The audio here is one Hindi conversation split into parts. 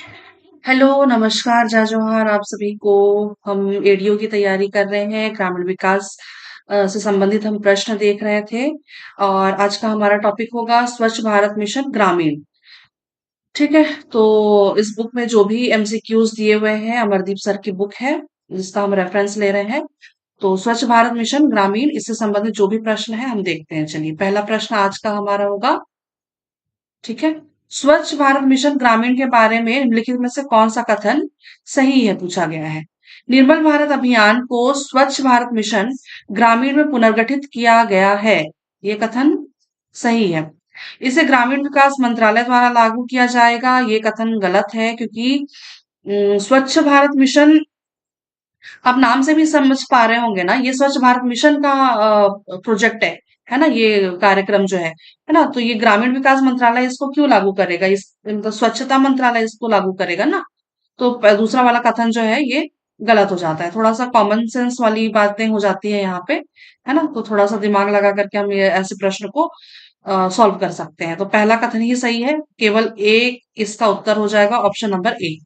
हेलो, नमस्कार, जय जोहार आप सभी को। हम एडीओ की तैयारी कर रहे हैं, ग्रामीण विकास से संबंधित हम प्रश्न देख रहे थे और आज का हमारा टॉपिक होगा स्वच्छ भारत मिशन ग्रामीण। ठीक है, तो इस बुक में जो भी एमसीक्यूज दिए हुए हैं, अमरदीप सर की बुक है जिसका हम रेफरेंस ले रहे हैं। तो स्वच्छ भारत मिशन ग्रामीण इससे संबंधित जो भी प्रश्न है हम देखते हैं। चलिए, पहला प्रश्न आज का हमारा होगा। ठीक है, स्वच्छ भारत मिशन ग्रामीण के बारे में निम्नलिखित में से कौन सा कथन सही है, पूछा गया है। निर्मल भारत अभियान को स्वच्छ भारत मिशन ग्रामीण में पुनर्गठित किया गया है, ये कथन सही है। इसे ग्रामीण विकास मंत्रालय द्वारा लागू किया जाएगा, ये कथन गलत है, क्योंकि स्वच्छ भारत मिशन आप नाम से भी समझ पा रहे होंगे ना, ये स्वच्छ भारत मिशन का प्रोजेक्ट है ना, ये कार्यक्रम जो है ना। तो ये ग्रामीण विकास मंत्रालय इसको क्यों लागू करेगा, इस मतलब स्वच्छता मंत्रालय इसको लागू करेगा ना। तो दूसरा वाला कथन जो है ये गलत हो जाता है। थोड़ा सा कॉमन सेंस वाली बातें हो जाती है यहाँ पे, है ना। तो थोड़ा सा दिमाग लगा करके हम ये ऐसे प्रश्न को सॉल्व कर सकते हैं। तो पहला कथन ही सही है, केवल एक इसका उत्तर हो जाएगा, ऑप्शन नंबर ए।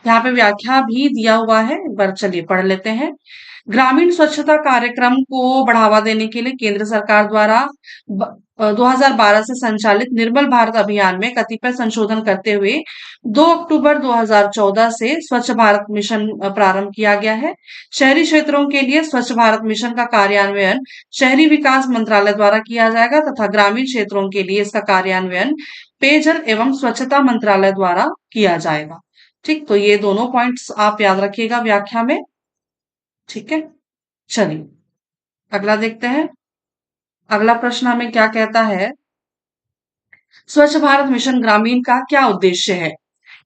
यहाँ पे व्याख्या भी दिया हुआ है, एक बार चलिए पढ़ लेते हैं। ग्रामीण स्वच्छता कार्यक्रम को बढ़ावा देने के लिए केंद्र सरकार द्वारा 2012 से संचालित निर्मल भारत अभियान में कतिपय संशोधन करते हुए 2 अक्टूबर 2014 से स्वच्छ भारत मिशन प्रारंभ किया गया है। शहरी क्षेत्रों के लिए स्वच्छ भारत मिशन का कार्यान्वयन शहरी विकास मंत्रालय द्वारा किया जाएगा तथा ग्रामीण क्षेत्रों के लिए इसका कार्यान्वयन पेयजल एवं स्वच्छता मंत्रालय द्वारा किया जाएगा। ठीक, तो ये दोनों पॉइंट्स आप याद रखिएगा व्याख्या में। ठीक है, चलिए अगला देखते हैं। अगला प्रश्न हमें क्या कहता है, स्वच्छ भारत मिशन ग्रामीण का क्या उद्देश्य है।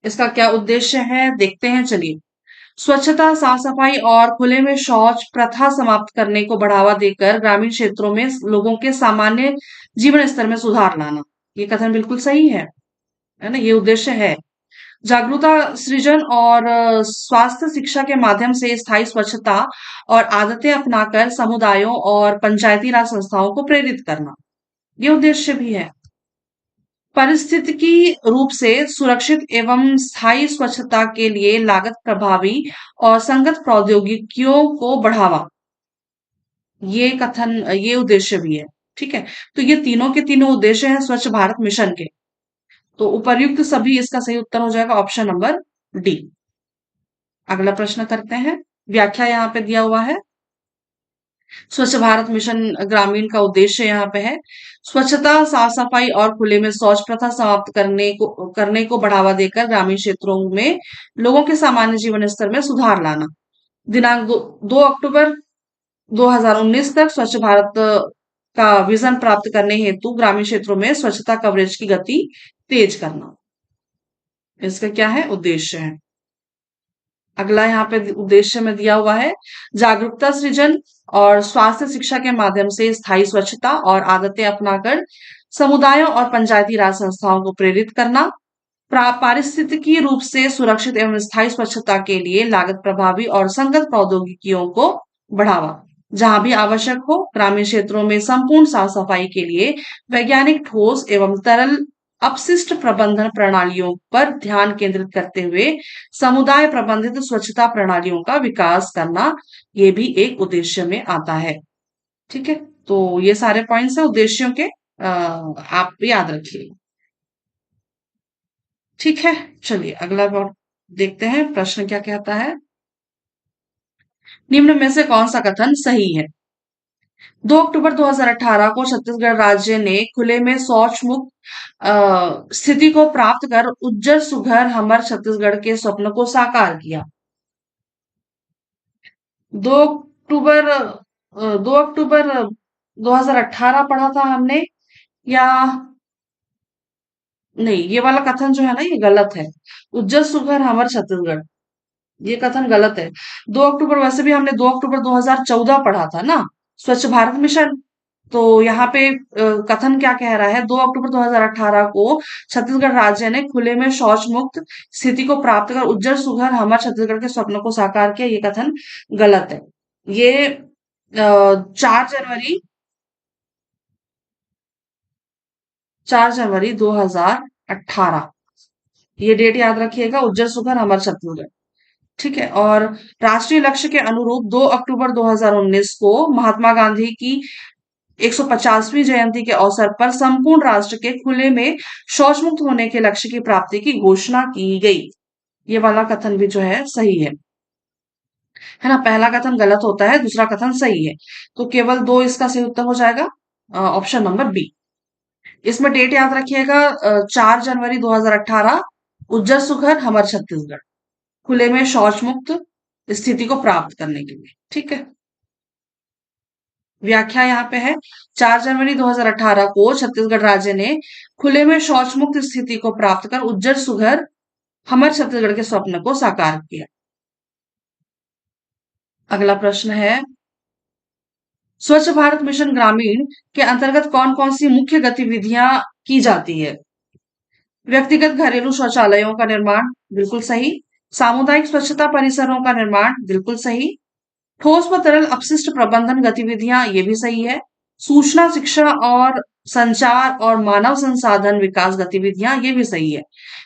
इसका क्या उद्देश्य है देखते हैं, चलिए। स्वच्छता, साफ सफाई और खुले में शौच प्रथा समाप्त करने को बढ़ावा देकर ग्रामीण क्षेत्रों में लोगों के सामान्य जीवन स्तर में सुधार लाना, ये कथन बिल्कुल सही है ना, ये उद्देश्य है। जागरूकता सृजन और स्वास्थ्य शिक्षा के माध्यम से स्थायी स्वच्छता और आदतें अपनाकर समुदायों और पंचायती राज संस्थाओं को प्रेरित करना, ये उद्देश्य भी है। पारिस्थितिकी रूप से सुरक्षित एवं स्थायी स्वच्छता के लिए लागत प्रभावी और संगत प्रौद्योगिकियों को बढ़ावा, ये कथन, ये उद्देश्य भी है। ठीक है, तो ये तीनों के तीनों उद्देश्य हैं स्वच्छ भारत मिशन के। तो उपर्युक्त सभी इसका सही उत्तर हो जाएगा, ऑप्शन नंबर डी। अगला प्रश्न करते हैं। व्याख्या यहाँ पे दिया हुआ है। स्वच्छ भारत मिशन ग्रामीण का उद्देश्य यहाँ पे है स्वच्छता, साफ सफाई और खुले में शौच प्रथा समाप्त करने को बढ़ावा देकर ग्रामीण क्षेत्रों में लोगों के सामान्य जीवन स्तर में सुधार लाना। दिनांक 2 अक्टूबर 2019 तक स्वच्छ भारत का विजन प्राप्त करने हेतु ग्रामीण क्षेत्रों में स्वच्छता कवरेज की गति तेज करना, इसका क्या है, उद्देश्य है। अगला यहाँ पे उद्देश्य में दिया हुआ है जागरूकता सृजन और स्वास्थ्य शिक्षा के माध्यम से स्थायी स्वच्छता और आदतें अपनाकर समुदायों और पंचायती राज संस्थाओं को प्रेरित करना। पारिस्थितिकी रूप से सुरक्षित एवं स्थायी स्वच्छता के लिए लागत प्रभावी और संगत प्रौद्योगिकियों को बढ़ावा, जहां भी आवश्यक हो ग्रामीण क्षेत्रों में संपूर्ण साफ सफाई के लिए वैज्ञानिक ठोस एवं तरल अपशिष्ट प्रबंधन प्रणालियों पर ध्यान केंद्रित करते हुए समुदाय प्रबंधित स्वच्छता प्रणालियों का विकास करना, ये भी एक उद्देश्य में आता है। ठीक है, तो ये सारे पॉइंट्स है उद्देश्यों के, आप याद रखिए। ठीक है, चलिए अगला देखते हैं प्रश्न क्या कहता है। निम्न में से कौन सा कथन सही है। 2 अक्टूबर 2018 को छत्तीसगढ़ राज्य ने खुले में शौच मुक्त स्थिति को प्राप्त कर उज्जर सुघर हमर छत्तीसगढ़ के स्वप्न को साकार किया। 2 अक्टूबर 2 अक्टूबर 2018 पढ़ा था हमने, या नहीं, ये वाला कथन जो है ना ये गलत है। उज्जर सुघर हमर छत्तीसगढ़, ये कथन गलत है। 2 अक्टूबर वैसे भी हमने 2 अक्टूबर 2014 पढ़ा था ना, स्वच्छ भारत मिशन। तो यहाँ पे कथन क्या कह रहा है, 2 अक्टूबर 2018 को छत्तीसगढ़ राज्य ने खुले में शौच मुक्त स्थिति को प्राप्त कर उज्जर सुघर हमर छत्तीसगढ़ के स्वप्न को साकार किया, ये कथन गलत है। ये 4 जनवरी 2018 2018, ये डेट याद रखिएगा। उज्जर सुगर हमारे छत्तीसगढ़। ठीक है। और राष्ट्रीय लक्ष्य के अनुरूप 2 अक्टूबर 2019 को महात्मा गांधी की 150वीं जयंती के अवसर पर संपूर्ण राष्ट्र के खुले में शौच मुक्त होने के लक्ष्य की प्राप्ति की घोषणा की गई। ये वाला कथन भी जो है सही है ना। पहला कथन गलत होता है, दूसरा कथन सही है। तो केवल दो इसका सही उत्तर हो जाएगा, ऑप्शन नंबर बी। इसमें डेट याद रखिएगा, 4 जनवरी 2018, उज्जर सुघर हमर छत्तीसगढ़, खुले में शौच मुक्त स्थिति को प्राप्त करने के लिए। ठीक है। व्याख्या यहाँ पे है, 4 जनवरी 2018 को छत्तीसगढ़ राज्य ने खुले में शौच मुक्त स्थिति को प्राप्त कर उज्जर सुघर हमर छत्तीसगढ़ के स्वप्न को साकार किया। अगला प्रश्न है, स्वच्छ भारत मिशन ग्रामीण के अंतर्गत कौन कौन सी मुख्य गतिविधियां की जाती है? व्यक्तिगत घरेलू शौचालयों का निर्माण, बिल्कुल सही। सामुदायिक स्वच्छता परिसरों का निर्माण, बिल्कुल सही। ठोस व तरल अपशिष्ट प्रबंधन गतिविधियां, ये भी सही है। सूचना शिक्षा और संचार और मानव संसाधन विकास गतिविधियां, ये भी सही है।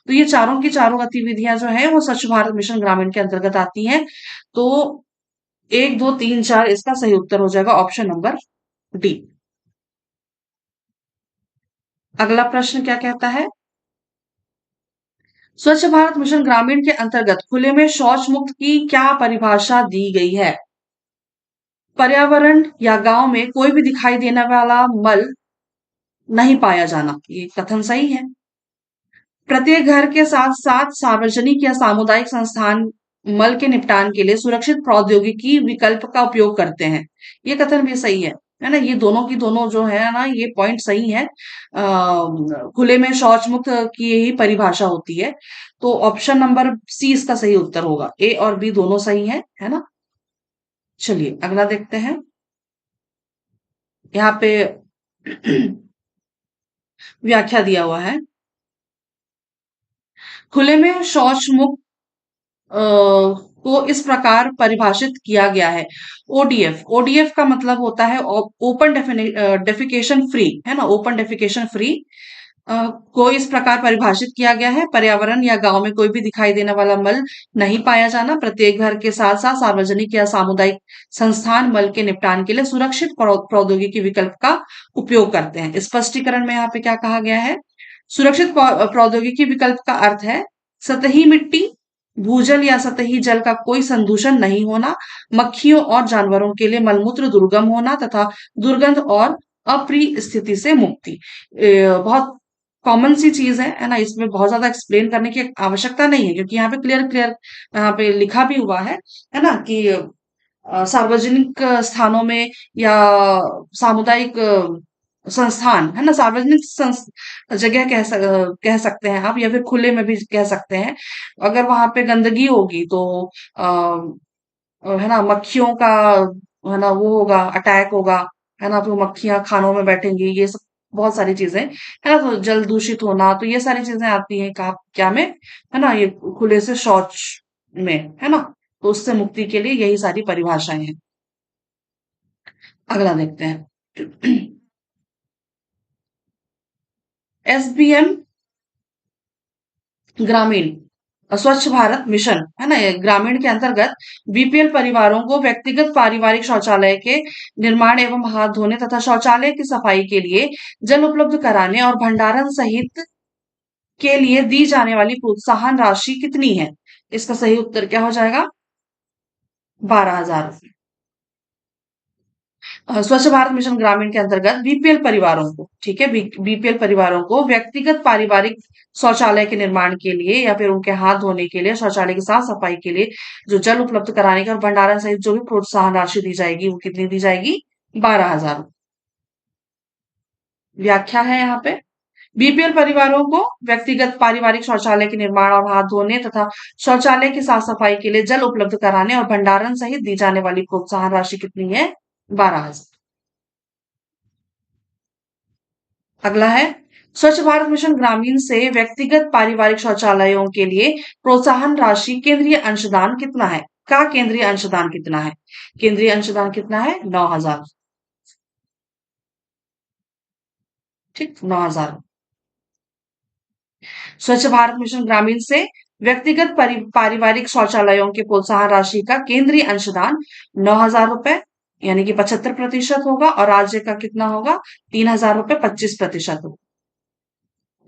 तो ये चारों की चारों गतिविधियां जो है वो स्वच्छ भारत मिशन ग्रामीण के अंतर्गत आती हैं। तो 1, 2, 3, 4 इसका सही उत्तर हो जाएगा, ऑप्शन नंबर डी। अगला प्रश्न क्या कहता है, स्वच्छ भारत मिशन ग्रामीण के अंतर्गत खुले में शौच मुक्त की क्या परिभाषा दी गई है? पर्यावरण या गांव में कोई भी दिखाई देने वाला मल नहीं पाया जाना, ये कथन सही है। प्रत्येक घर के साथ साथ सार्वजनिक या सामुदायिक संस्थान मल के निपटान के लिए सुरक्षित प्रौद्योगिकी विकल्प का उपयोग करते हैं, ये कथन भी सही है ना। ये दोनों की दोनों जो है ना, ये पॉइंट सही है। खुले में शौच मुक्त की यही परिभाषा होती है। तो ऑप्शन नंबर सी इसका सही उत्तर होगा, ए और बी दोनों सही है ना। चलिए अगला देखते हैं। यहाँ पे व्याख्या दिया हुआ है, खुले में शौच मुक्त को इस प्रकार परिभाषित किया गया है। ओडीएफ, ओडीएफ का मतलब होता है ओपन डेफिकेशन फ्री, है ना। ओपन डेफिकेशन फ्री को इस प्रकार परिभाषित किया गया है, पर्यावरण या गांव में कोई भी दिखाई देने वाला मल नहीं पाया जाना, प्रत्येक घर के साथ साथ सार्वजनिक या सामुदायिक संस्थान मल के निपटान के लिए सुरक्षित प्रौद्योगिकी विकल्प का उपयोग करते हैं। स्पष्टीकरण में यहाँ पे क्या कहा गया है, सुरक्षित प्रौद्योगिकी विकल्प का अर्थ है सतही मिट्टी, भूजल या सतही जल का कोई संदूषण नहीं होना, मक्खियों और जानवरों के लिए मलमूत्र दुर्गम होना तथा दुर्गंध और अप्रिय स्थिति से मुक्ति। बहुत कॉमन सी चीज है ना। इसमें बहुत ज्यादा एक्सप्लेन करने की आवश्यकता नहीं है, क्योंकि यहाँ पे क्लियर क्लियर यहाँ पे लिखा भी हुआ है ना, कि सार्वजनिक स्थानों में या सामुदायिक संस्थान, है ना, सार्वजनिक जगह कह सकते हैं आप, या फिर खुले में भी कह सकते हैं। अगर वहां पे गंदगी होगी तो है ना, मक्खियों का है ना वो होगा, अटैक होगा, है ना। तो मक्खियां खानों में बैठेंगी, ये सब बहुत सारी चीजें है ना। तो जल दूषित होना, तो ये सारी चीजें आती हैं क्या में, है ना, ये खुले से शौच में, है ना। तो उससे मुक्ति के लिए यही सारी परिभाषाएं हैं। अगला देखते हैं। एसबीएम ग्रामीण स्वच्छ भारत मिशन, है ना, ये ग्रामीण के अंतर्गत बीपीएल परिवारों को व्यक्तिगत पारिवारिक शौचालय के निर्माण एवं हाथ धोने तथा शौचालय की सफाई के लिए जल उपलब्ध कराने और भंडारण सहित के लिए दी जाने वाली प्रोत्साहन राशि कितनी है? इसका सही उत्तर क्या हो जाएगा, 12,000 रुपये। स्वच्छ भारत मिशन ग्रामीण के अंतर्गत बीपीएल परिवारों को, ठीक है, बीपीएल परिवारों को व्यक्तिगत पारिवारिक शौचालय के निर्माण के लिए या फिर उनके हाथ धोने के लिए, शौचालय की साफ सफाई के लिए जो जल उपलब्ध कराने का और भंडारण सहित जो भी प्रोत्साहन राशि दी जाएगी वो कितनी दी जाएगी, 12,000। व्याख्या है यहाँ पे, बीपीएल परिवारों को व्यक्तिगत पारिवारिक शौचालय के निर्माण और हाथ धोने तथा शौचालय की साफ सफाई के लिए जल उपलब्ध कराने और भंडारण सहित दी जाने वाली प्रोत्साहन राशि कितनी है, 12,000। अगला है, स्वच्छ भारत मिशन ग्रामीण से व्यक्तिगत पारिवारिक शौचालयों के लिए प्रोत्साहन राशि केंद्रीय अंशदान कितना है? का केंद्रीय अंशदान कितना है? केंद्रीय अंशदान कितना है, 9,000। ठीक, 9,000। स्वच्छ भारत मिशन ग्रामीण से व्यक्तिगत पारिवारिक शौचालयों के प्रोत्साहन राशि का केंद्रीय अंशदान 9,000 रुपए यानी कि 75% होगा, और राज्य का कितना होगा? 3,000 रुपए, 25% होगा,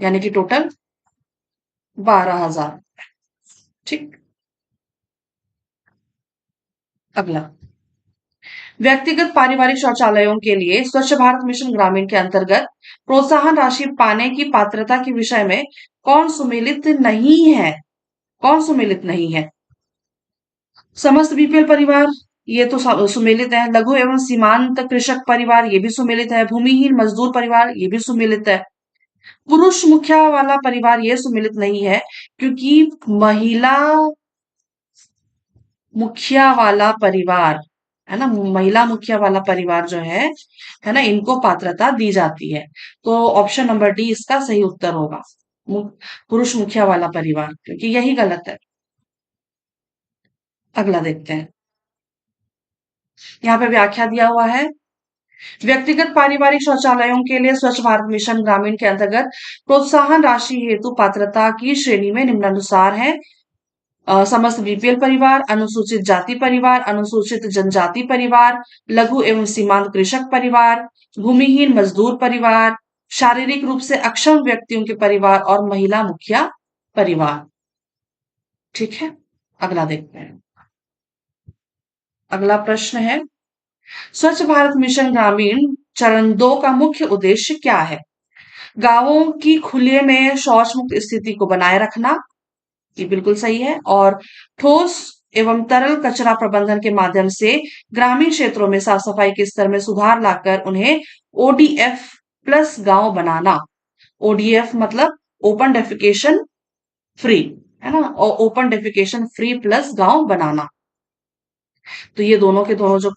यानी कि टोटल 12,000। ठीक। अगला, व्यक्तिगत पारिवारिक शौचालयों के लिए स्वच्छ भारत मिशन ग्रामीण के अंतर्गत प्रोत्साहन राशि पाने की पात्रता के विषय में कौन सुमेलित नहीं है? कौन सुमेलित नहीं है? समस्त बीपीएल परिवार, ये तो सुमेलित है। लघु एवं सीमांत कृषक परिवार, ये भी सुमेलित है। भूमिहीन मजदूर परिवार, ये भी सुमेलित है। पुरुष मुखिया वाला परिवार ये सुमेलित नहीं है, क्योंकि महिला मुखिया वाला परिवार, है ना, महिला मुखिया वाला परिवार जो है ना, इनको पात्रता दी जाती है। तो ऑप्शन नंबर डी इसका सही उत्तर होगा, मु- पुरुष मुखिया वाला परिवार, क्योंकि यही गलत है। अगला देखते हैं। यहाँ पे व्याख्या दिया हुआ है। व्यक्तिगत पारिवारिक शौचालयों के लिए स्वच्छ भारत मिशन ग्रामीण के अंतर्गत प्रोत्साहन राशि हेतु पात्रता की श्रेणी में निम्नानुसार है। समस्त बीपीएल परिवार, अनुसूचित जाति परिवार, अनुसूचित जनजाति परिवार, लघु एवं सीमांत कृषक परिवार, भूमिहीन मजदूर परिवार, शारीरिक रूप से अक्षम व्यक्तियों के परिवार और महिला मुखिया परिवार। ठीक है। अगला देखते हैं। अगला प्रश्न है, स्वच्छ भारत मिशन ग्रामीण चरण 2 का मुख्य उद्देश्य क्या है? गांवों की खुले में शौच मुक्त स्थिति को बनाए रखना, ये बिल्कुल सही है। और ठोस एवं तरल कचरा प्रबंधन के माध्यम से ग्रामीण क्षेत्रों में साफ सफाई के स्तर में सुधार लाकर उन्हें ओडीएफ प्लस गांव बनाना। ओडीएफ मतलब ओपन डेफिकेशन फ्री, है ना, और ओपन डेफिकेशन फ्री प्लस गांव बनाना। तो ये दोनों के दोनों जो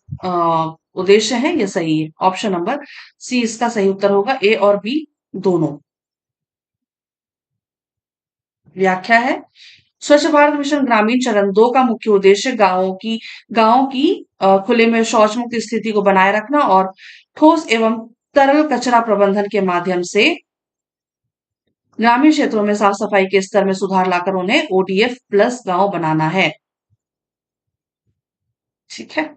उद्देश्य हैं, ये सही है। ऑप्शन नंबर सी इसका सही उत्तर होगा, ए और बी दोनों। व्याख्या है, स्वच्छ भारत मिशन ग्रामीण चरण 2 का मुख्य उद्देश्य गांवों की खुले में शौच मुक्त स्थिति को बनाए रखना और ठोस एवं तरल कचरा प्रबंधन के माध्यम से ग्रामीण क्षेत्रों में साफ सफाई के स्तर में सुधार लाकर उन्हें ओडीएफ प्लस गांव बनाना है। ठीक है।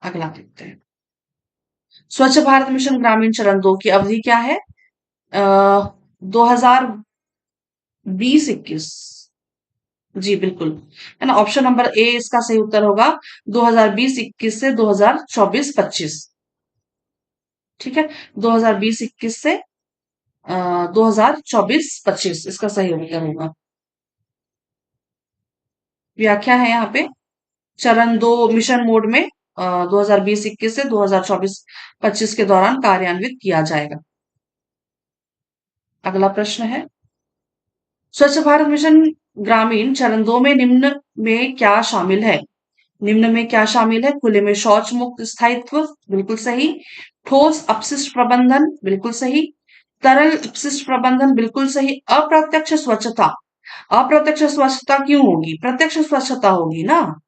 अगला देखते हैं। स्वच्छ भारत मिशन ग्रामीण चरण 2 की अवधि क्या है? 2020-21। जी बिल्कुल, है ना। ऑप्शन नंबर ए इसका सही उत्तर होगा, 2020-21 से 2024-25। ठीक है, 2020-21 से 2024-25 इसका सही उत्तर होगा। व्याख्या है यहाँ पे, चरण 2 मिशन मोड में 2020-21 से 2024-25 के दौरान कार्यान्वित किया जाएगा। अगला प्रश्न है, स्वच्छ भारत मिशन ग्रामीण चरण 2 में निम्न में क्या शामिल है? निम्न में क्या शामिल है? खुले में शौच मुक्त स्थायित्व, बिल्कुल सही। ठोस अपशिष्ट प्रबंधन, बिल्कुल सही। तरल अपशिष्ट प्रबंधन, बिल्कुल सही। अप्रत्यक्ष स्वच्छता, अप्रत्यक्ष स्वच्छता क्यों होगी? प्रत्यक्ष स्वच्छता होगी ना।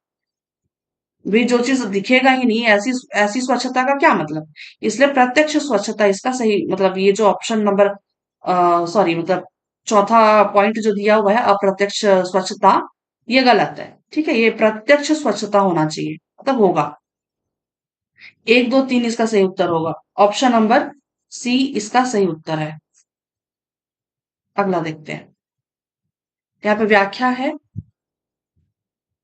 भी जो चीज दिखेगा ही नहीं, ऐसी ऐसी स्वच्छता का क्या मतलब? इसलिए प्रत्यक्ष स्वच्छता इसका सही मतलब, ये जो ऑप्शन नंबर सॉरी मतलब चौथा पॉइंट जो दिया हुआ है अप्रत्यक्ष स्वच्छता, ये गलत है। ठीक है, ये प्रत्यक्ष स्वच्छता होना चाहिए, मतलब होगा। 1, 2, 3 इसका सही उत्तर होगा। ऑप्शन नंबर सी इसका सही उत्तर है। अगला देखते हैं। यहाँ पे व्याख्या है,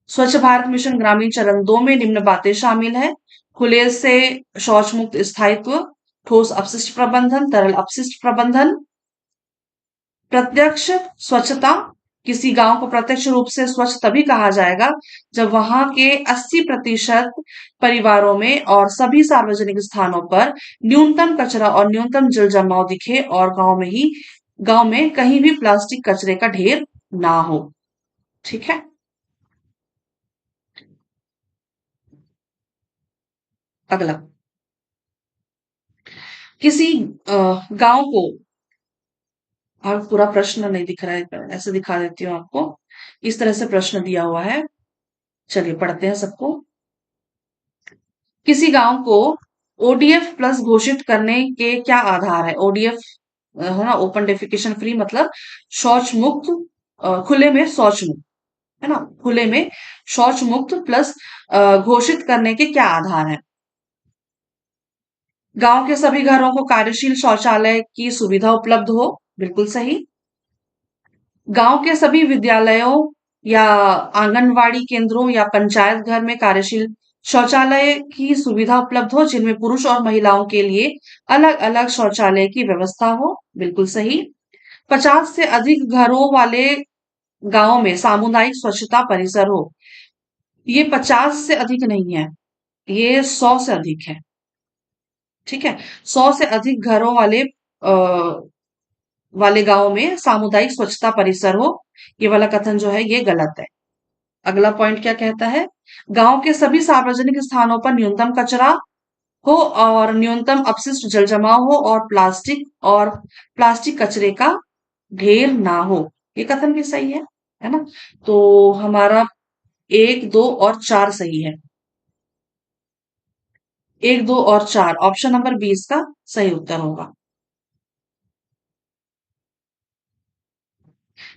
स्वच्छ भारत मिशन ग्रामीण चरण 2 में निम्न बातें शामिल है। खुले से शौच मुक्त स्थायित्व, ठोस अपशिष्ट प्रबंधन, तरल अपशिष्ट प्रबंधन। प्रत्यक्ष स्वच्छता, किसी गांव को प्रत्यक्ष रूप से स्वच्छ तभी कहा जाएगा जब वहां के 80% परिवारों में और सभी सार्वजनिक स्थानों पर न्यूनतम कचरा और न्यूनतम जल जमाव दिखे और गांव में कहीं भी प्लास्टिक कचरे का ढेर ना हो। ठीक है। अगला, किसी गांव को, अब पूरा प्रश्न नहीं दिख रहा है, ऐसे दिखा देती हूँ आपको। इस तरह से प्रश्न दिया हुआ है, चलिए पढ़ते हैं सबको। किसी गांव को ओडीएफ प्लस घोषित करने के क्या आधार है? ओडीएफ है ना, ओपन डेफिकेशन फ्री मतलब शौच मुक्त, खुले में शौच मुक्त, है ना, खुले में शौच मुक्त प्लस घोषित करने के क्या आधार है? गांव के सभी घरों को कार्यशील शौचालय की सुविधा उपलब्ध हो, बिल्कुल सही। गांव के सभी विद्यालयों या आंगनवाड़ी केंद्रों या पंचायत घर में कार्यशील शौचालय की सुविधा उपलब्ध हो जिनमें पुरुष और महिलाओं के लिए अलग अलग शौचालय की व्यवस्था हो, बिल्कुल सही। 50 से अधिक घरों वाले गांव में सामुदायिक स्वच्छता परिसर हो, ये 50 से अधिक नहीं है, ये 100 से अधिक है। ठीक है, 100 से अधिक घरों वाले गांव में सामुदायिक स्वच्छता परिसर हो, ये वाला कथन जो है ये गलत है। अगला पॉइंट क्या कहता है? गांव के सभी सार्वजनिक स्थानों पर न्यूनतम कचरा हो और न्यूनतम अपशिष्ट जल जमाव हो और प्लास्टिक कचरे का ढेर ना हो, ये कथन भी सही है ना? तो हमारा 1, 2 और 4 सही है। 1, 2 और 4 ऑप्शन नंबर 20 का सही उत्तर होगा।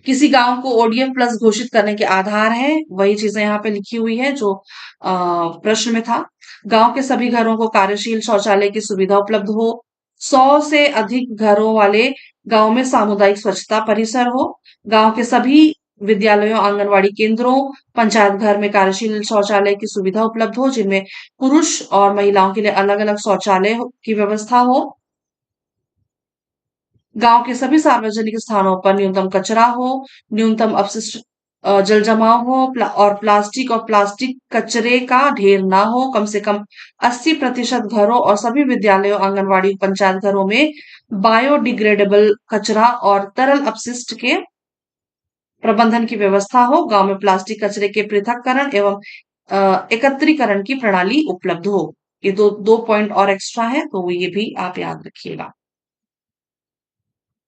किसी गांव को ओडीएफ प्लस घोषित करने के आधार है, वही चीजें यहाँ पे लिखी हुई है जो प्रश्न में था। गांव के सभी घरों को कार्यशील शौचालय की सुविधा उपलब्ध हो, 100 से अधिक घरों वाले गांव में सामुदायिक स्वच्छता परिसर हो, गांव के सभी विद्यालयों आंगनवाड़ी केंद्रों पंचायत घर में कार्यशील शौचालय की सुविधा उपलब्ध हो जिनमें पुरुष और महिलाओं के लिए अलग अलग की व्यवस्था हो, गांव के सभी सार्वजनिक स्थानों पर न्यूनतम कचरा हो, न्यूनतम अपशिष्ट जल जमाव हो, और प्लास्टिक कचरे का ढेर ना हो, कम से कम 80% घरों और सभी विद्यालयों आंगनवाड़ी पंचायत घरों में बायोडिग्रेडेबल कचरा और तरल अपशिष्ट के प्रबंधन की व्यवस्था हो, गांव में प्लास्टिक कचरे के पृथक्करण एवं एकत्रीकरण की प्रणाली उपलब्ध हो। ये दो दो पॉइंट और एक्स्ट्रा है, तो ये भी आप याद रखिएगा।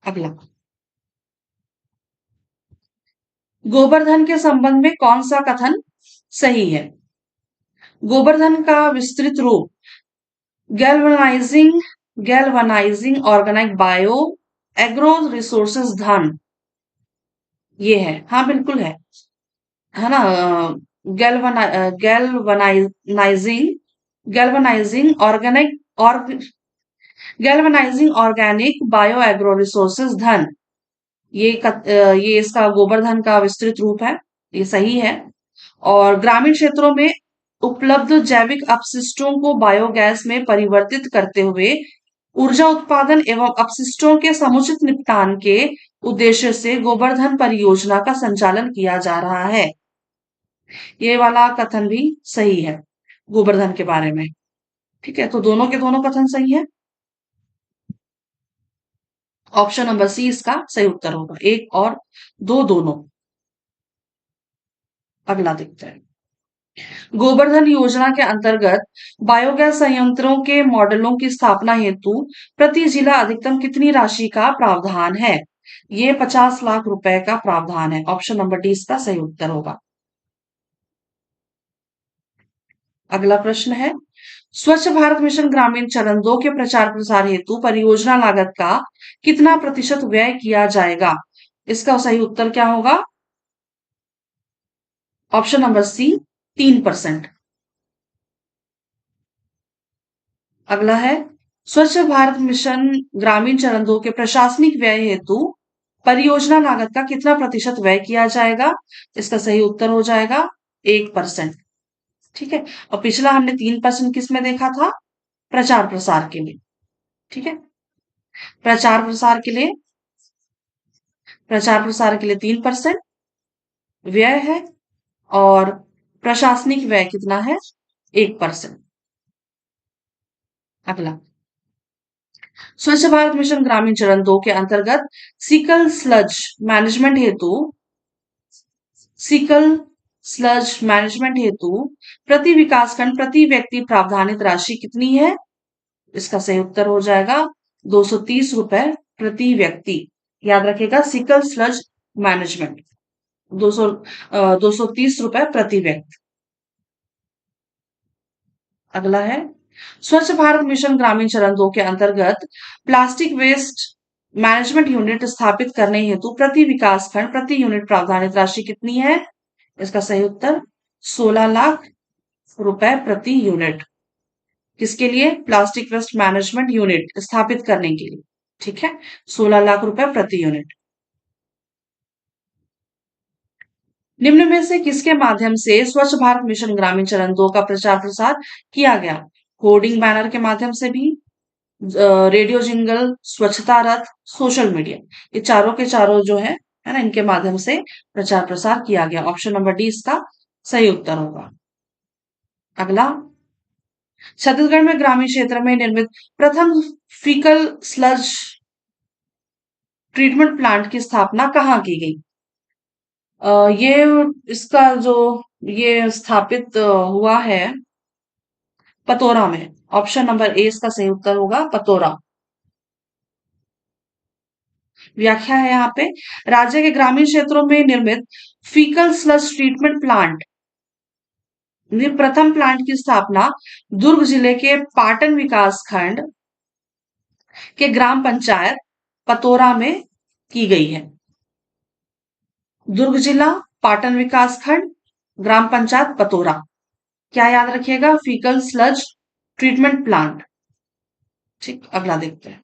अगला, गोवर्धन के संबंध में कौन सा कथन सही है? गोवर्धन का विस्तृत रूप galvanising galvanising organic bio agro resources धन, ये है, हाँ बिल्कुल है ना। गैल्वनाइजिंग गैल्वनाइजिंग ऑर्गेनिक और galvanising organic bio agro resources धन, ये इसका गोवर्धन का विस्तृत रूप है, ये सही है। और ग्रामीण क्षेत्रों में उपलब्ध जैविक अपशिष्टों को बायोगैस में परिवर्तित करते हुए ऊर्जा उत्पादन एवं अपशिष्टों के समुचित निपटान के उद्देश्य से गोवर्धन परियोजना का संचालन किया जा रहा है, ये वाला कथन भी सही है गोवर्धन के बारे में। ठीक है, तो दोनों के दोनों कथन सही है। ऑप्शन नंबर सी इसका सही उत्तर होगा, 1 और 2 दोनों। अगला देखते हैं, गोवर्धन योजना के अंतर्गत बायोगैस संयंत्रों के मॉडलों की स्थापना हेतु प्रति जिला अधिकतम कितनी राशि का प्रावधान है? ये 50 लाख रुपए का प्रावधान है, ऑप्शन नंबर डी इसका सही उत्तर होगा। अगला प्रश्न है, स्वच्छ भारत मिशन ग्रामीण चरण 2 के प्रचार प्रसार हेतु परियोजना लागत का कितना प्रतिशत व्यय किया जाएगा? इसका सही उत्तर क्या होगा? Option number C, 3%। अगला है, स्वच्छ भारत मिशन ग्रामीण चरण 2 के प्रशासनिक व्यय हेतु परियोजना लागत का कितना प्रतिशत व्यय किया जाएगा? इसका सही उत्तर हो जाएगा 1%। ठीक है, और पिछला हमने 3% किस में देखा था? प्रचार प्रसार के लिए। ठीक है, प्रचार प्रसार के लिए 3% व्यय है और प्रशासनिक व्यय कितना है? 1%। अगला, स्वच्छ भारत मिशन ग्रामीण चरण 2 के अंतर्गत सिकल स्लज मैनेजमेंट हेतु सिकल स्लज मैनेजमेंट हेतु प्रति विकासखंड प्रति व्यक्ति प्रावधानित राशि कितनी है? इसका सही उत्तर हो जाएगा 230 रुपए प्रति व्यक्ति। याद रखिएगा, सिकल स्लज मैनेजमेंट 230 रुपए प्रति व्यक्ति। अगला है, स्वच्छ भारत मिशन ग्रामीण चरण 2 के अंतर्गत प्लास्टिक वेस्ट मैनेजमेंट यूनिट स्थापित करने हेतु प्रति विकास खंड प्रति यूनिट प्रावधानित राशि कितनी है? इसका सही उत्तर 16 लाख रुपए प्रति यूनिट। किसके लिए? प्लास्टिक वेस्ट मैनेजमेंट यूनिट स्थापित करने के लिए। ठीक है, 16 लाख रुपए प्रति यूनिट। निम्न में से किसके माध्यम से स्वच्छ भारत मिशन ग्रामीण चरण 2 का प्रचार प्रसार किया गया? होर्डिंग बैनर के माध्यम से भी, रेडियो जिंगल, स्वच्छता रथ, सोशल मीडिया, ये चारों के चारों जो है ना, इनके माध्यम से प्रचार प्रसार किया गया। ऑप्शन नंबर डी इसका सही उत्तर होगा। अगला, छत्तीसगढ़ में ग्रामीण क्षेत्र में निर्मित प्रथम फीकल स्लज ट्रीटमेंट प्लांट की स्थापना कहाँ की गई? ये इसका जो ये स्थापित हुआ है पतोरा में। ऑप्शन नंबर ए इसका सही उत्तर होगा, पतोरा। व्याख्या है यहाँ पे, राज्य के ग्रामीण क्षेत्रों में निर्मित फीकल स्लज ट्रीटमेंट प्लांट, प्रथम प्लांट की स्थापना दुर्ग जिले के पाटन विकास खंड के ग्राम पंचायत पतोरा में की गई है। दुर्ग जिला, पाटन विकास खंड, ग्राम पंचायत पतोरा। क्या याद रखिएगा? Faecal sludge treatment plant. ठीक, अगला देखते हैं।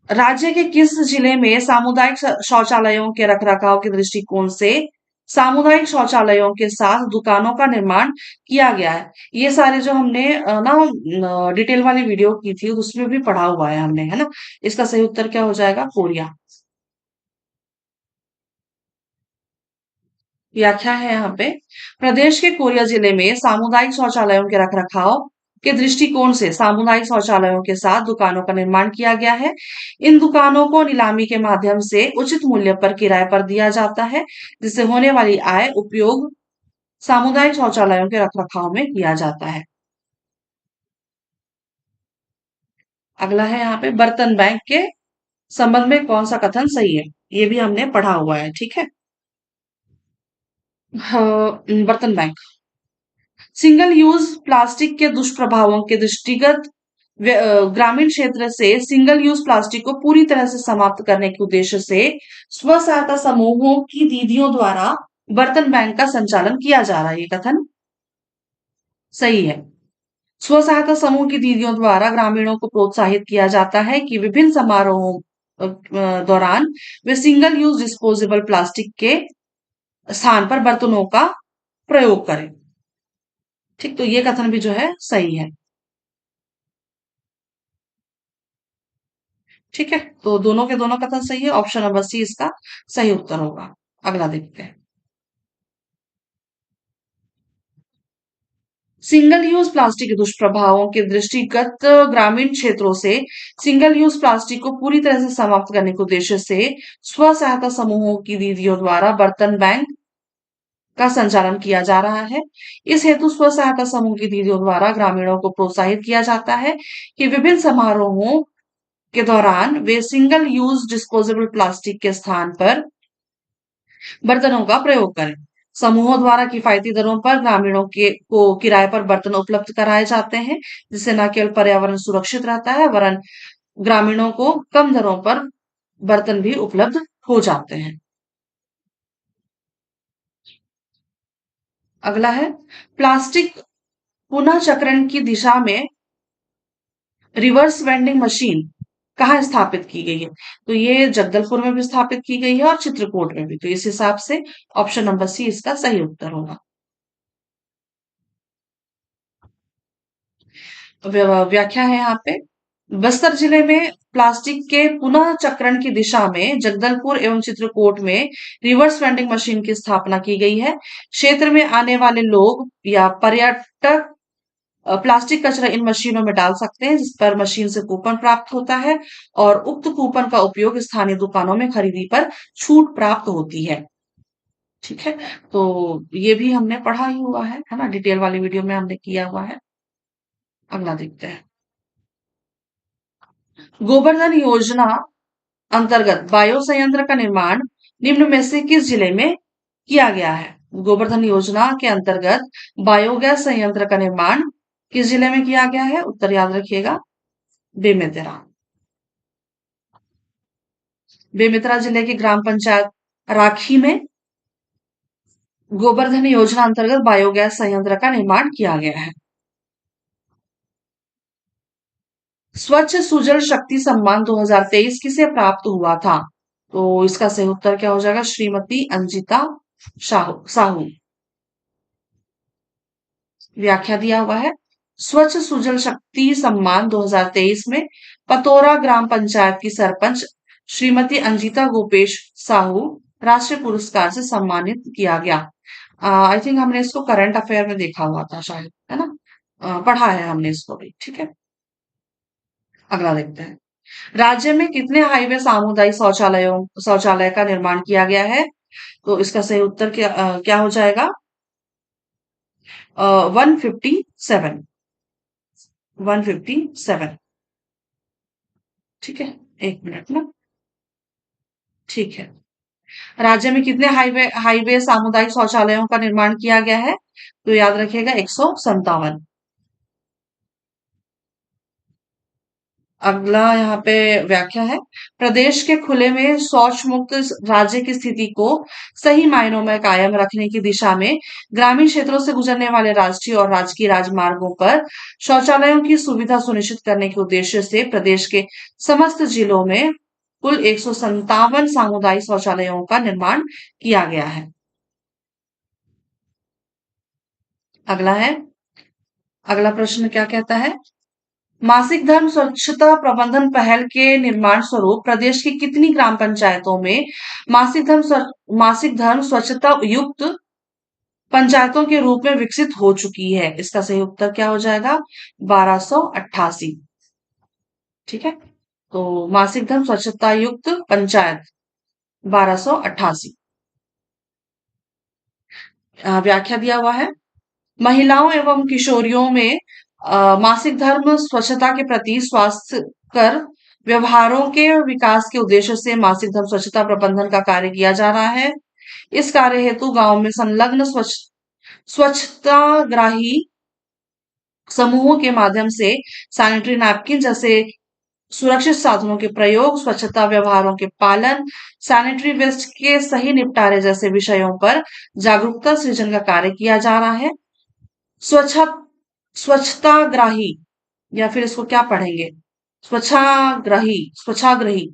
राज्य के किस जिले में सामुदायिक शौचालयों के रखरखाव के दृष्टिकोण से सामुदायिक शौचालयों के साथ दुकानों का निर्माण किया गया है? ये सारे जो हमने ना डिटेल वाली वीडियो की थी उसमें भी पढ़ा हुआ है हमने, है ना। इसका सही उत्तर क्या हो जाएगा? कोरिया। व्याख्या है यहाँ पे, प्रदेश के कोरिया जिले में सामुदायिक शौचालयों के रखरखाव के दृष्टिकोण से सामुदायिक शौचालयों के साथ दुकानों का निर्माण किया गया है। इन दुकानों को नीलामी के माध्यम से उचित मूल्य पर किराए पर दिया जाता है, जिससे होने वाली आय उपयोग सामुदायिक शौचालयों के रखरखाव में किया जाता है। अगला है यहाँ पे, बर्तन बैंक के संबंध में कौन सा कथन सही है? ये भी हमने पढ़ा हुआ है, ठीक है। हाँ, बर्तन बैंक, सिंगल यूज प्लास्टिक के दुष्प्रभावों के दृष्टिगत ग्रामीण क्षेत्र से सिंगल यूज प्लास्टिक को पूरी तरह से समाप्त करने के उद्देश्य से स्व सहायता समूहों की दीदियों द्वारा बर्तन बैंक का संचालन किया जा रहा है। ये कथन सही है। स्व सहायता समूह की दीदियों द्वारा ग्रामीणों को प्रोत्साहित किया जाता है कि विभिन्न समारोहों दौरान वे सिंगल यूज डिस्पोजेबल प्लास्टिक के स्थान पर बर्तनों का प्रयोग करें। ठीक, तो ये कथन भी जो है सही है। ठीक है, तो दोनों के दोनों कथन सही है। ऑप्शन नंबर सी इसका सही उत्तर होगा। अगला देखते हैं। सिंगल यूज प्लास्टिक के दुष्प्रभावों के दृष्टिगत ग्रामीण क्षेत्रों से सिंगल यूज प्लास्टिक को पूरी तरह से समाप्त करने के उद्देश्य से स्व सहायता समूहों की दीदियों द्वारा बर्तन बैंक का संचालन किया जा रहा है। इस हेतु स्व सहायता समूह की दीदियों द्वारा ग्रामीणों को प्रोत्साहित किया जाता है कि विभिन्न समारोहों के दौरान वे सिंगल यूज डिस्पोजेबल प्लास्टिक के स्थान पर बर्तनों का प्रयोग करें। समूहों द्वारा किफायती दरों पर ग्रामीणों के को किराए पर बर्तन उपलब्ध कराए जाते हैं, जिससे न केवल पर्यावरण सुरक्षित रहता है वरन ग्रामीणों को कम दरों पर बर्तन भी उपलब्ध हो जाते हैं। अगला है, प्लास्टिक पुनः चक्रण की दिशा में रिवर्स वेंडिंग मशीन कहाँ स्थापित की गई है? तो ये जगदलपुर में भी स्थापित की गई है और चित्रकूट में भी। तो इस हिसाब से ऑप्शन नंबर सी इसका सही उत्तर होगा। व्याख्या है यहाँ पे, बस्तर जिले में प्लास्टिक के पुनः चक्रण की दिशा में जगदलपुर एवं चित्रकूट में रिवर्स वेंडिंग मशीन की स्थापना की गई है। क्षेत्र में आने वाले लोग या पर्यटक प्लास्टिक कचरा इन मशीनों में डाल सकते हैं, जिस पर मशीन से कूपन प्राप्त होता है और उक्त कूपन का उपयोग स्थानीय दुकानों में खरीदी पर छूट प्राप्त होती है। ठीक है, तो ये भी हमने पढ़ा ही हुआ है ना, डिटेल वाली वीडियो में हमने किया हुआ है। अगला देखते हैं। गोवर्धन योजना अंतर्गत बायो संयंत्र का निर्माण निम्न में से किस जिले में किया गया है? गोवर्धन योजना के अंतर्गत बायोगैस संयंत्र का निर्माण किस जिले में किया गया है? उत्तर याद रखिएगा, बेमेतरा। बेमेतरा जिले की ग्राम पंचायत राखी में गोवर्धन योजना अंतर्गत बायोगैस संयंत्र का निर्माण किया गया है। स्वच्छ सुजल शक्ति सम्मान 2023 किसे प्राप्त हुआ था? तो इसका सही उत्तर क्या हो जाएगा? श्रीमती अंजिता साहू। व्याख्या दिया हुआ है। स्वच्छ सुजल शक्ति सम्मान 2023 में पतोरा ग्राम पंचायत की सरपंच श्रीमती अंजिता गोपेश साहू राष्ट्रीय पुरस्कार से सम्मानित किया गया। आई थिंक हमने इसको करंट अफेयर में देखा हुआ था शायद, है ना? पढ़ा है हमने इसको भी। ठीक है, अगला देखते हैं। राज्य में कितने हाईवे सामुदायिक शौचालय का निर्माण किया गया है? तो इसका सही उत्तर क्या हो जाएगा? 157। 157। ठीक है, एक मिनट ना। ठीक है। राज्य में कितने हाईवे हाईवे सामुदायिक शौचालयों का निर्माण किया गया है? तो याद रखिएगा 157। अगला यहाँ पे व्याख्या है। प्रदेश के खुले में शौच मुक्त राज्य की स्थिति को सही मायनों में कायम रखने की दिशा में ग्रामीण क्षेत्रों से गुजरने वाले राष्ट्रीय और राजकीय राजमार्गों पर शौचालयों की सुविधा सुनिश्चित करने के उद्देश्य से प्रदेश के समस्त जिलों में कुल 157 सामुदायिक शौचालयों का निर्माण किया गया है। अगला है, अगला प्रश्न क्या कहता है? मासिक धर्म स्वच्छता प्रबंधन पहल के निर्माण स्वरूप प्रदेश की कितनी ग्राम पंचायतों में मासिक धर्म स्वच्छता युक्त पंचायतों के रूप में विकसित हो चुकी है? इसका सही उत्तर क्या हो जाएगा? 1288। ठीक है, तो मासिक धर्म स्वच्छता युक्त पंचायत 1288। व्याख्या दिया हुआ है। महिलाओं एवं किशोरियों में मासिक धर्म स्वच्छता के प्रति स्वास्थ्य कर व्यवहारों के विकास के उद्देश्य से मासिक धर्म स्वच्छता प्रबंधन का कार्य किया जा रहा है। इस कार्य हेतु गांव में संलग्न स्वच्छताग्राही समूहों के माध्यम से सैनिटरी नैपकिन जैसे सुरक्षित साधनों के प्रयोग, स्वच्छता व्यवहारों के पालन, सैनिटरी वेस्ट के सही निपटारे जैसे विषयों पर जागरूकता सृजन का कार्य किया जा रहा है। स्वच्छ स्वच्छताग्राही, या फिर इसको क्या पढ़ेंगे? स्वच्छाग्रही स्वच्छाग्रही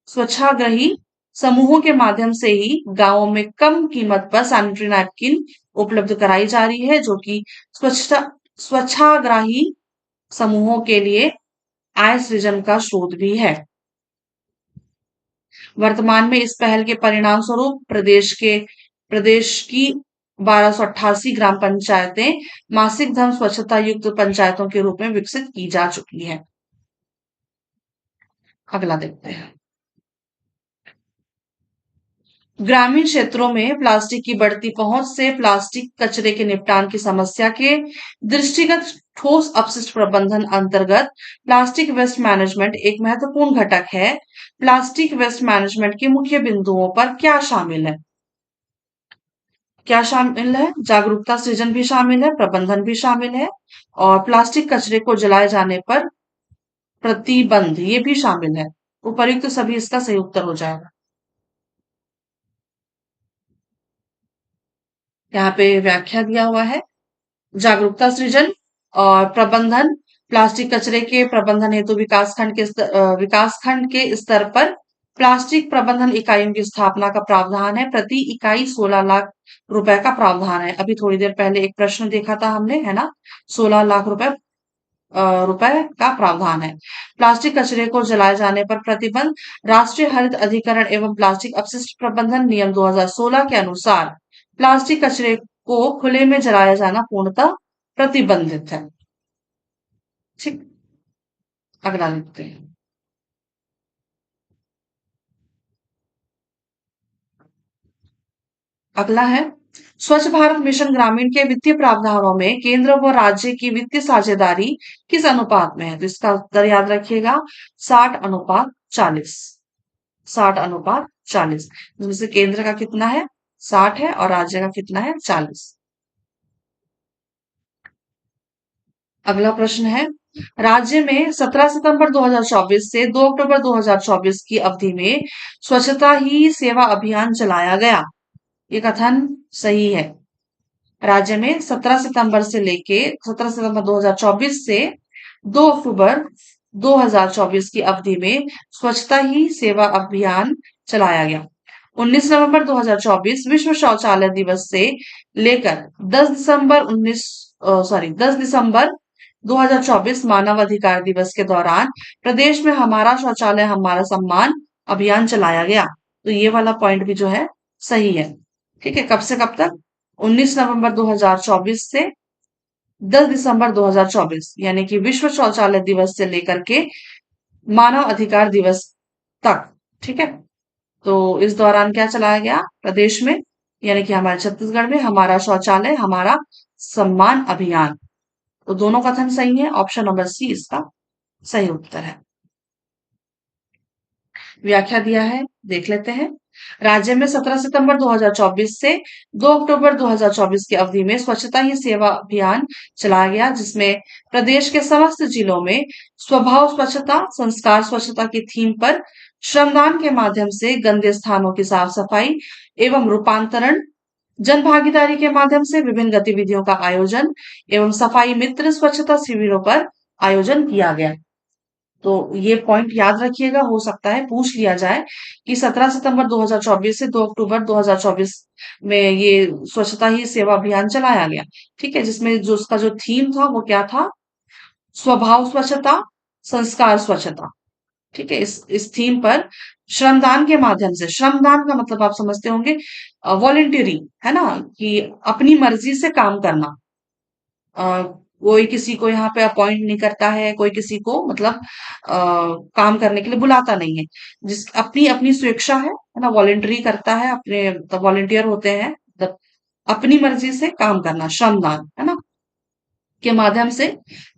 स्वच्छाग्रही समूहों के माध्यम से ही गांवों में कम कीमत पर सैनिटरी नैपकिन उपलब्ध कराई जा रही है, जो कि स्वच्छाग्राही समूहों के लिए आय सृजन का स्रोत भी है। वर्तमान में इस पहल के परिणाम स्वरूप प्रदेश की 1288 ग्राम पंचायतें मासिक धर्म स्वच्छता युक्त पंचायतों के रूप में विकसित की जा चुकी है। अगला देखते हैं। ग्रामीण क्षेत्रों में प्लास्टिक की बढ़ती पहुंच से प्लास्टिक कचरे के निपटान की समस्या के दृष्टिगत ठोस अपशिष्ट प्रबंधन अंतर्गत प्लास्टिक वेस्ट मैनेजमेंट एक महत्वपूर्ण घटक है। प्लास्टिक वेस्ट मैनेजमेंट के मुख्य बिंदुओं पर क्या शामिल है? क्या शामिल है? जागरूकता सृजन भी शामिल है, प्रबंधन भी शामिल है, और प्लास्टिक कचरे को जलाए जाने पर प्रतिबंध ये भी शामिल है। उपर्युक्त तो सभी इसका सही उत्तर हो जाएगा। यहाँ पे व्याख्या दिया हुआ है। जागरूकता सृजन और प्रबंधन। प्लास्टिक कचरे के प्रबंधन हेतु विकासखंड के स्तर पर प्लास्टिक प्रबंधन इकाइयों की स्थापना का प्रावधान है। प्रति इकाई 16 लाख रुपए का प्रावधान है। अभी थोड़ी देर पहले एक प्रश्न देखा था हमने, है ना? 16 लाख रुपए का प्रावधान है। प्लास्टिक कचरे को जलाए जाने पर प्रतिबंध। राष्ट्रीय हरित अधिकरण एवं प्लास्टिक अपशिष्ट प्रबंधन नियम 2016 के अनुसार प्लास्टिक कचरे को खुले में जलाया जाना पूर्णतः प्रतिबंधित है। ठीक, अगला लिखते हैं। अगला है, स्वच्छ भारत मिशन ग्रामीण के वित्तीय प्रावधानों में केंद्र व राज्य की वित्तीय साझेदारी किस अनुपात में है? तो इसका उत्तर याद रखिएगा, 60:40। 60:40, जिसमें से केंद्र का कितना है? 60 है, और राज्य का कितना है? 40। अगला प्रश्न है, राज्य में 17 सितंबर 2024 से 2 अक्टूबर 2024 की अवधि में स्वच्छता ही सेवा अभियान चलाया गया। ये कथन सही है। राज्य में 17 सितंबर 2024 से 2 अक्टूबर 2024 की अवधि में स्वच्छता ही सेवा अभियान चलाया गया। 19 नवंबर 2024 विश्व शौचालय दिवस से लेकर 10 दिसंबर 2024 मानव अधिकार दिवस के दौरान प्रदेश में हमारा शौचालय हमारा सम्मान अभियान चलाया गया। तो ये वाला पॉइंट भी जो है सही है। ठीक है, कब से कब तक? 19 नवंबर 2024 से 10 दिसंबर 2024, यानी कि विश्व शौचालय दिवस से लेकर के मानव अधिकार दिवस तक। ठीक है, तो इस दौरान क्या चलाया गया प्रदेश में, यानी कि हमारे छत्तीसगढ़ में हमारा शौचालय हमारा सम्मान अभियान। तो दोनों कथन सही है। ऑप्शन नंबर सी इसका सही उत्तर है। व्याख्या दिया है, देख लेते हैं। राज्य में 17 सितंबर 2024 से 2 अक्टूबर 2024 की अवधि में स्वच्छता ही सेवा अभियान चलाया गया, जिसमें प्रदेश के समस्त जिलों में स्वभाव स्वच्छता, संस्कार स्वच्छता की थीम पर श्रमदान के माध्यम से गंदे स्थानों की साफ सफाई एवं रूपांतरण, जन भागीदारी के माध्यम से विभिन्न गतिविधियों का आयोजन एवं सफाई मित्र स्वच्छता शिविरों पर आयोजन किया गया। तो ये पॉइंट याद रखिएगा, हो सकता है पूछ लिया जाए कि 17 सितंबर 2024 से 2 अक्टूबर 2024 में ये स्वच्छता ही सेवा अभियान चलाया गया। ठीक है, जिसमें जो उसका जो थीम था वो क्या था? स्वभाव स्वच्छता, संस्कार स्वच्छता। ठीक है, इस थीम पर श्रमदान के माध्यम से, श्रमदान का मतलब आप समझते होंगे वॉलेंटियरी, है ना, कि अपनी मर्जी से काम करना। अ, कोई किसी को यहाँ पे अपॉइंट नहीं करता है, कोई किसी को मतलब काम करने के लिए बुलाता नहीं है। जिस अपनी अपनी स्वेच्छा है ना, वॉलेंटरी करता है, अपने वॉलेंटियर होते हैं, मतलब अपनी मर्जी से काम करना, श्रमदान, है ना, के माध्यम से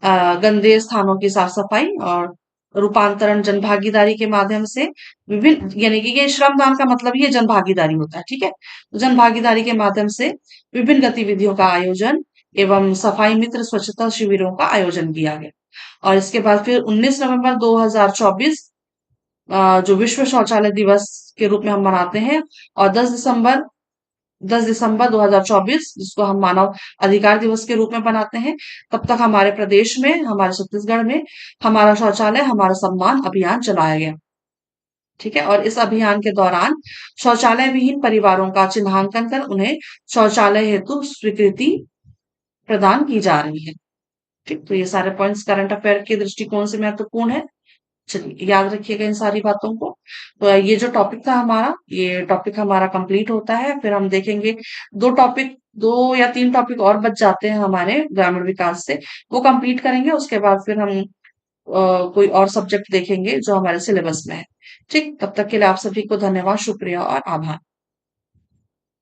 गंदे स्थानों की साफ सफाई और रूपांतरण जन भागीदारी के माध्यम से विभिन्न, यानी कि ये श्रमदान का मतलब ये जन भागीदारी होता है। ठीक है, तो जन भागीदारी के माध्यम से विभिन्न गतिविधियों का आयोजन एवं सफाई मित्र स्वच्छता शिविरों का आयोजन किया गया। और इसके बाद फिर 19 नवंबर 2024 जो विश्व शौचालय दिवस के रूप में हम मनाते हैं, और 10 दिसंबर 2024 जिसको हम मानव अधिकार दिवस के रूप में बनाते हैं, तब तक हमारे प्रदेश में, हमारे छत्तीसगढ़ में हमारा शौचालय हमारा सम्मान अभियान चलाया गया। ठीक है, और इस अभियान के दौरान शौचालय विहीन परिवारों का चिन्हांकन कर उन्हें शौचालय हेतु स्वीकृति प्रदान की जा रही है। ठीक, तो ये सारे पॉइंट्स करंट अफेयर के दृष्टिकोण से महत्वपूर्ण है। चलिए, याद रखिएगा इन सारी बातों को। तो ये जो टॉपिक था हमारा, ये टॉपिक हमारा कंप्लीट होता है। फिर हम देखेंगे दो या तीन टॉपिक और बच जाते हैं हमारे ग्रामीण विकास से, वो कंप्लीट करेंगे। उसके बाद फिर हम कोई और सब्जेक्ट देखेंगे जो हमारे सिलेबस में है। ठीक, तब तक के लिए आप सभी को धन्यवाद, शुक्रिया और आभार।